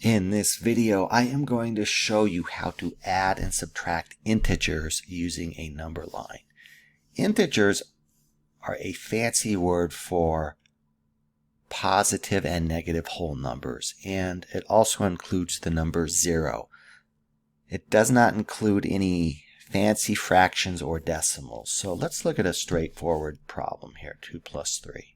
In this video, I am going to show you how to add and subtract integers using a number line. Integers are a fancy word for positive and negative whole numbers, and it also includes the number 0. It does not include any fancy fractions or decimals. So let's look at a straightforward problem here, 2 plus 3.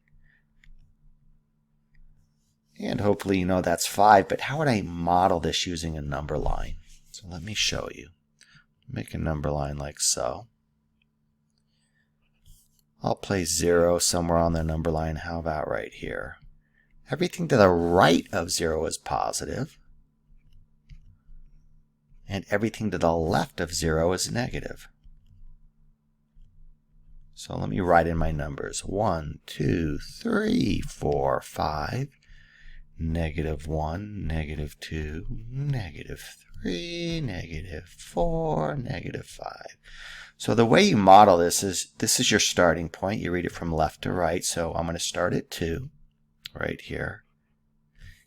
And hopefully you know that's 5, but how would I model this using a number line? So let me show you. Make a number line like so. I'll place 0 somewhere on the number line. How about right here? Everything to the right of 0 is positive, and everything to the left of 0 is negative. So let me write in my numbers. 1, 2, 3, 4, 5. Negative 1, negative 2, negative 3, negative 4, negative 5. So the way you model this is your starting point. You read it from left to right. So I'm going to start at 2 right here.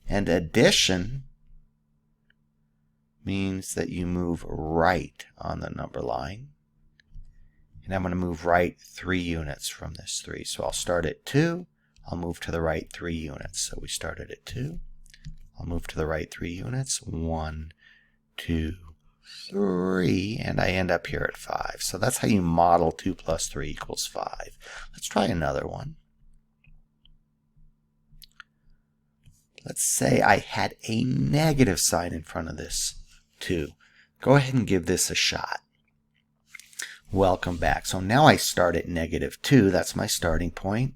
And addition means that you move right on the number line. And I'm going to move right 3 units from this 3. So I'll start at 2. I'll move to the right 3 units. So we started at 2. I'll move to the right 3 units. 1, 2, 3. And I end up here at 5. So that's how you model 2 plus 3 equals 5. Let's try another one. Let's say I had a negative sign in front of this 2. Go ahead and give this a shot. Welcome back. So now I start at negative 2. That's my starting point.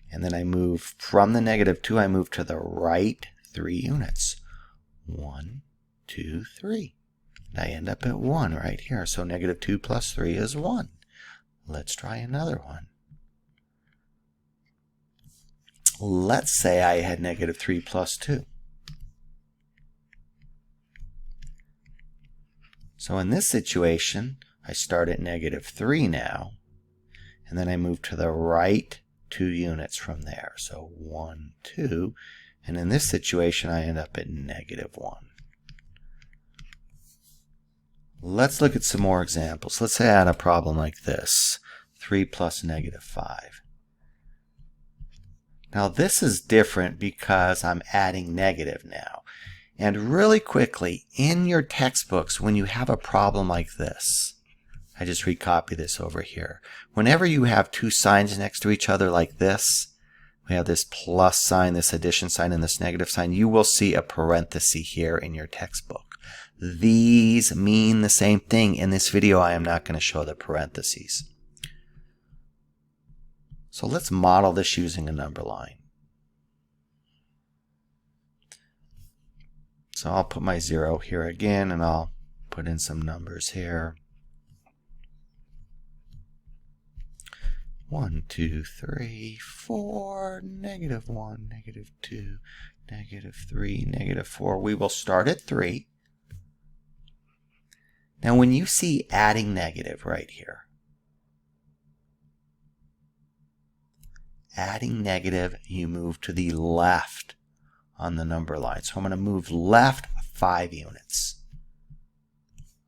And then I move from the negative 2, I move to the right 3 units. 1, 2, 3. And I end up at 1 right here. So negative 2 plus 3 is 1. Let's try another one. Let's say I had negative 3 plus 2. So in this situation, I start at negative 3 now. And then I move to the right 2 units from there. So 1, 2. And in this situation, I end up at negative 1. Let's look at some more examples. Let's say I had a problem like this. 3 plus negative 5. Now this is different because I'm adding negative now. And really quickly, in your textbooks, when you have a problem like this, I just recopy this over here. Whenever you have 2 signs next to each other like this, we have this plus sign, this addition sign, and this negative sign, you will see a parenthesis here in your textbook. These mean the same thing. In this video, I am not going to show the parentheses. So let's model this using a number line. So I'll put my 0 here again, and I'll put in some numbers here. 1, 2, 3, 4, negative 1, negative 2, negative 3, negative 4. We will start at 3. Now when you see adding negative right here, adding negative, you move to the left on the number line. So I'm going to move left 5 units.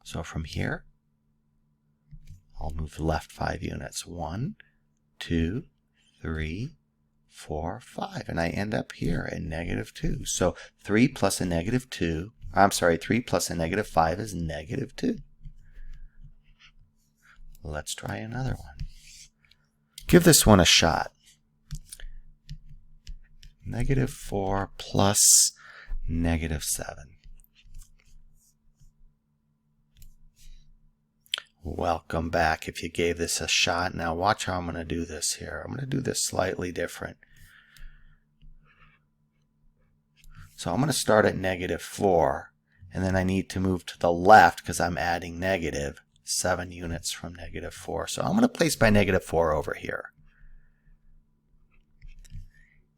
So from here, I'll move left 5 units. 1, 2, 3, 4, 5. And I end up here at negative 2. So 3 plus a negative 2, I'm sorry, 3 plus a negative 5 is negative 2. Let's try another one. Give this one a shot. Negative 4 plus negative 7. Welcome back if you gave this a shot. Now watch how I'm going to do this here. I'm going to do this slightly different. So I'm going to start at negative 4, and then I need to move to the left because I'm adding negative 7 units from negative 4. So I'm going to place my negative 4 over here.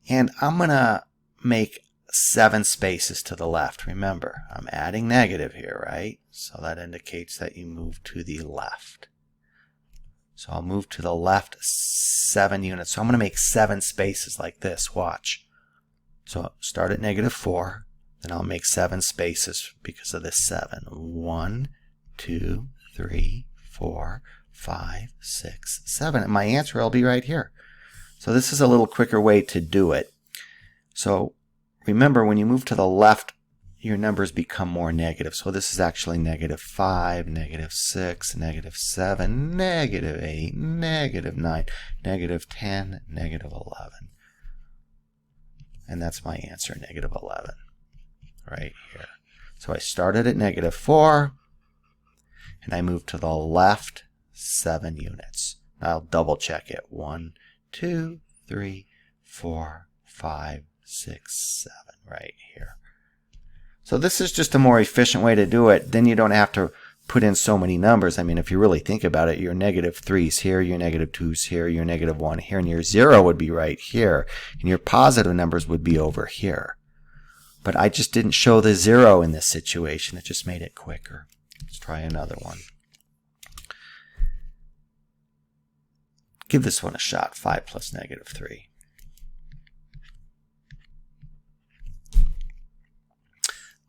And I'm going to make 7 spaces to the left. Remember, I'm adding negative here, right? So that indicates that you move to the left. So I'll move to the left 7 units. So I'm going to make 7 spaces like this. Watch. So start at negative 4, Then I'll make 7 spaces because of this 7. 1, 2, 3, 4, 5, 6, 7. And my answer will be right here. So this is a little quicker way to do it. So remember, when you move to the left, your numbers become more negative. So this is actually -5, -6, -7, -8, -9, -10, -11. And that's my answer, -11, right here. So I started at -4, and I moved to the left 7 units. I'll double check it. 1, 2, 3, 4, 5, 6, 7, right here. So this is just a more efficient way to do it. Then you don't have to put in so many numbers. I mean, if you really think about it, your -3's here, your -2's here, your -1 here, and your 0 would be right here, and your positive numbers would be over here. But I just didn't show the 0 in this situation. It just made it quicker. Let's try another one. Give this one a shot. 5 plus -3.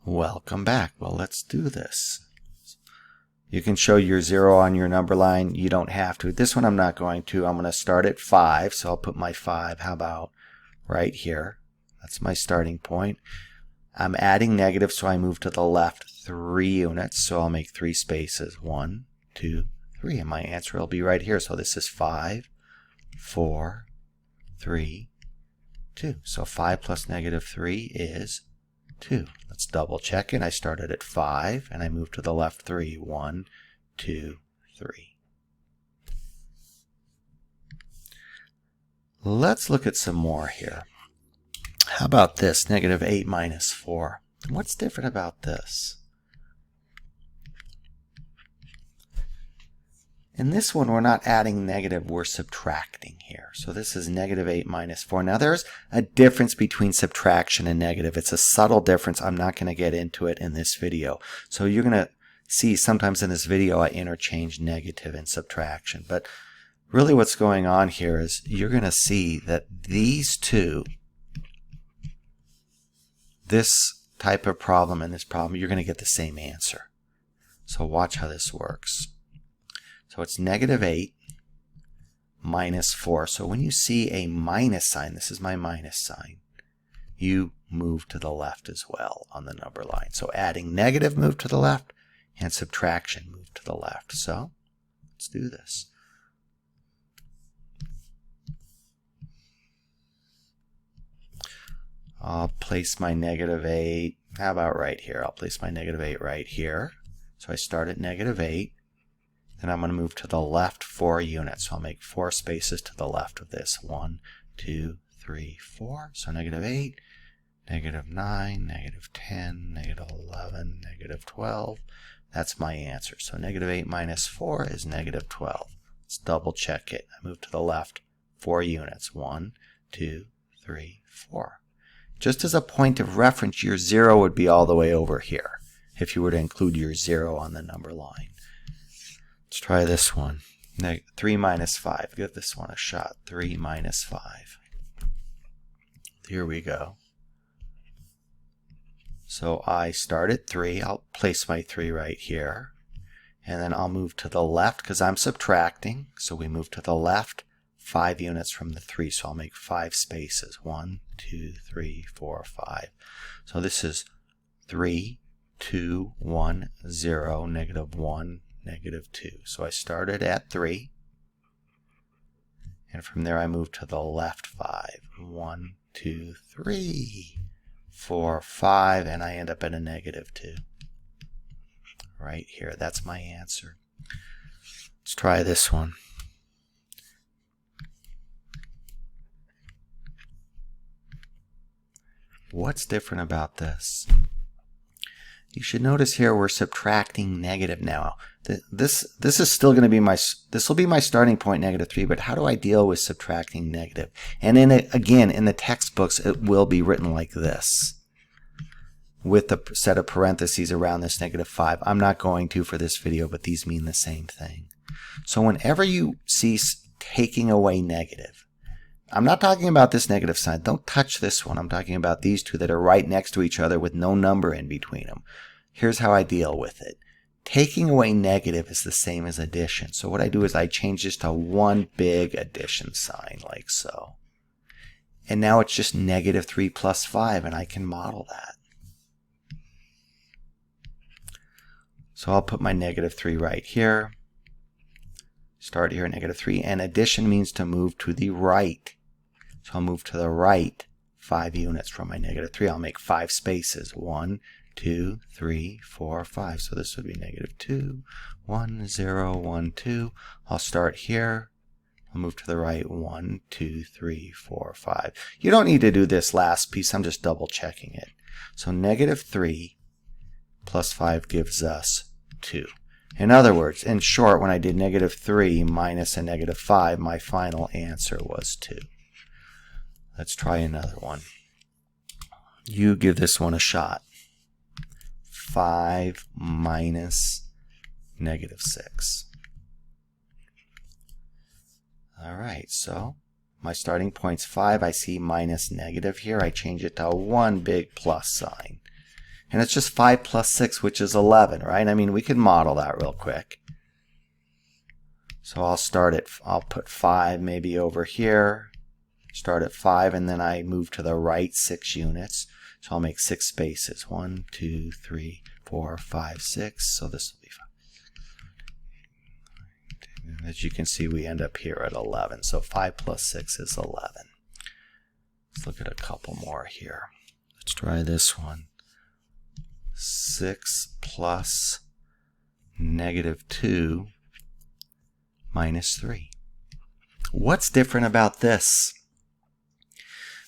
Welcome back. Well, let's do this. You can show your 0 on your number line. You don't have to. This one I'm not going to. I'm going to start at 5, so I'll put my 5, how about right here? That's my starting point. I'm adding negative, so I move to the left 3 units, so I'll make 3 spaces. 1, 2, 3, and my answer will be right here. So this is 5, 4, 3, 2. So 5 plus -3 is 2. Let's double check it. I started at 5 and I moved to the left 3. 1, 2, 3. Let's look at some more here. How about this? -8 minus 4. What's different about this? In this one, we're not adding negative, we're subtracting here. So this is -8 minus 4. Now there's a difference between subtraction and negative. It's a subtle difference. I'm not going to get into it in this video. So you're going to see sometimes in this video I interchange negative and subtraction. But really what's going on here is you're going to see that these two, this type of problem and this problem, you're going to get the same answer. So watch how this works. So it's -8 minus 4. So when you see a minus sign, this is my minus sign, you move to the left as well on the number line. So adding negative, move to the left, and subtraction, move to the left. So let's do this. I'll place my -8, how about right here? I'll place my -8 right here. So I start at -8. Then I'm going to move to the left 4 units. So I'll make 4 spaces to the left of this. 1, 2, 3, 4. So -8, -9, -10, -11, -12. That's my answer. So -8 minus 4 is -12. Let's double check it. I move to the left 4 units. 1, 2, 3, 4. Just as a point of reference, your 0 would be all the way over here if you were to include your 0 on the number line. Let's try this one. 3 minus 5. Give this one a shot. 3 minus 5. Here we go. So I start at 3. I'll place my 3 right here. And then I'll move to the left because I'm subtracting. So we move to the left 5 units from the 3. So I'll make 5 spaces. 1, 2, 3, 4, 5. So this is 3, 2, 1, 0, -1, -2. So I started at 3, and from there I moved to the left 5. 1, 2, 3, 4, 5, and I end up at a -2. Right here, that's my answer. Let's try this one. What's different about this? You should notice here we're subtracting negative now. This is still going to be this will be my starting point, -3, but how do I deal with subtracting negative? And again, in the textbooks, it will be written like this, with a set of parentheses around this -5. I'm not going to for this video, but these mean the same thing. So whenever you see taking away negative, I'm not talking about this negative sign. Don't touch this one. I'm talking about these two that are right next to each other with no number in between them. Here's how I deal with it. Taking away negative is the same as addition. So what I do is I change this to one big addition sign, like so. And now it's just negative 3 plus 5, and I can model that. So I'll put my negative 3 right here. Start here at negative 3. And addition means to move to the right. So I'll move to the right 5 units from my negative 3. I'll make 5 spaces. 1, 2, 3, 4, 5. So this would be negative 2, 1, 0, 1, 2. I'll start here. I'll move to the right 1, 2, 3, 4, 5. You don't need to do this last piece. I'm just double checking it. So negative 3 plus 5 gives us 2. In other words, in short, when I did negative 3 minus a negative 5, my final answer was 2. Let's try another one. You give this one a shot. 5 minus negative 6. All right, so my starting point's 5. I see minus negative here. I change it to one big plus sign. And it's just 5 plus 6, which is 11, right? I mean, we could model that real quick. So I'll put 5 maybe over here. Start at 5, and then I move to the right 6 units. So I'll make 6 spaces. 1, 2, 3, 4, 5, 6. So this will be 5. As you can see, we end up here at 11. So 5 plus 6 is 11. Let's look at a couple more here. Let's try this one. 6 plus negative 2 minus 3. What's different about this?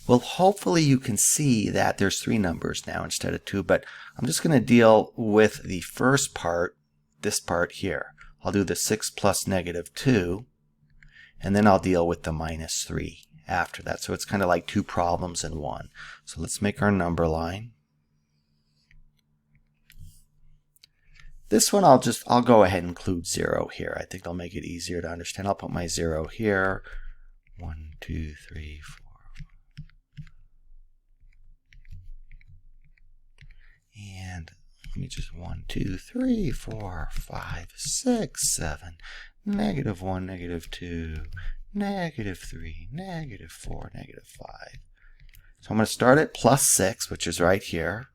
Well, hopefully you can see that there's 3 numbers now instead of 2, but I'm just going to deal with the first part, this part here. I'll do the 6 plus negative 2, and then I'll deal with the minus 3 after that. So it's kind of like 2 problems in one. So let's make our number line. This one I'll go ahead and include 0 here. I think that'll make it easier to understand. I'll put my 0 here. 1, 2, 3, 4. And let me just 1, 2, 3, 4, 5, 6, 7. Negative 1, negative 2, negative 3, negative 4, negative 5. So I'm going to start at plus 6, which is right here.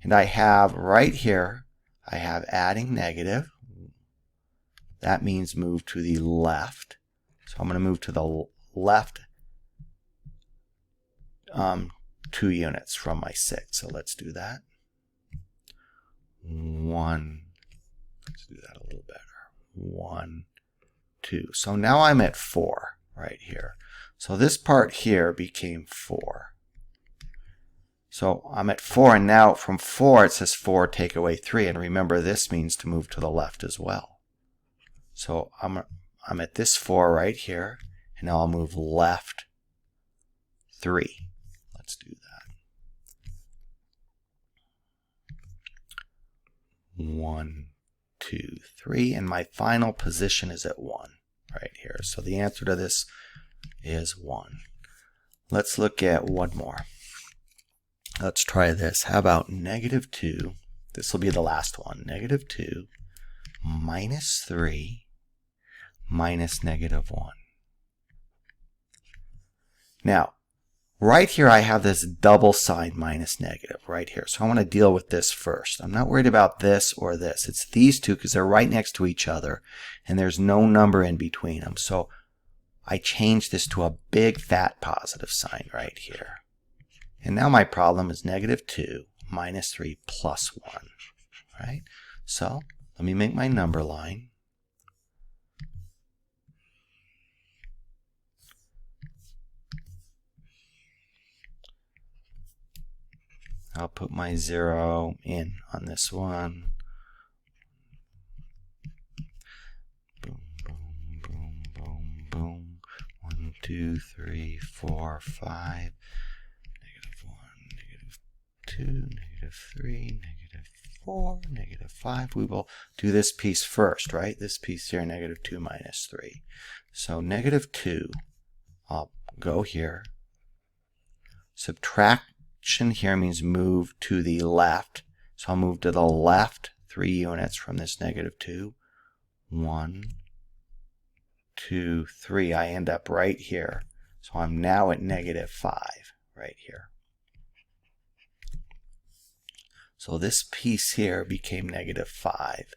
And I have right here, I have adding negative. That means move to the left. So I'm going to move to the left 2 units from my 6. So let's do that. 1. Let's do that a little better. 1, 2. So now I'm at 4 right here. So this part here became 4. So I'm at 4, and now from 4 it says 4 take away 3, and remember this means to move to the left as well. So I'm at this 4 right here, and now I'll move left 3. Let's do that. 1, 2, 3, and my final position is at 1 right here. So the answer to this is 1. Let's look at one more. Let's try this. How about negative 2? This will be the last one. Negative 2 minus 3 minus negative 1. Now, right here I have this double sign minus negative right here. So I want to deal with this first. I'm not worried about this or this. It's these two because they're right next to each other and there's no number in between them. So I change this to a big fat positive sign right here. And now my problem is negative 2 minus 3 plus 1. Right? So let me make my number line. I'll put my 0 in on this one. Boom, boom, boom, boom, boom. 1, 2, 3, 4, 5. Negative 1, negative 2, negative 3, negative 4, negative 5. We will do this piece first, right? This piece here, negative 2 minus 3. So negative 2, I'll go here. Subtraction here means move to the left. So I'll move to the left 3 units from this negative 2. 1, 2, 3. I end up right here. So I'm now at negative 5 right here. So this piece here became negative 5.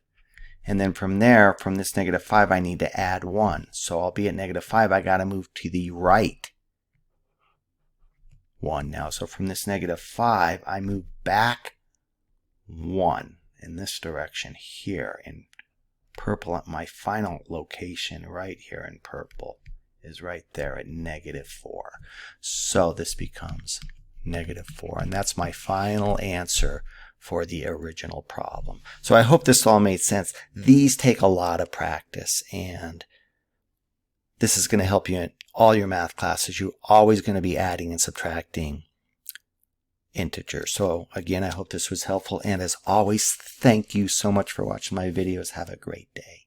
And then from there, from this negative 5, I need to add 1. So I'll be at negative 5. I got to move to the right 1 now. So from this negative 5, I move back 1 in this direction here in purple. At my final location right here in purple is right there at negative 4. So this becomes negative 4. And that's my final answer for the original problem. So I hope this all made sense. These take a lot of practice, and this is going to help you in all your math classes. You're always going to be adding and subtracting integers. So again, I hope this was helpful, and as always, thank you so much for watching my videos. Have a great day.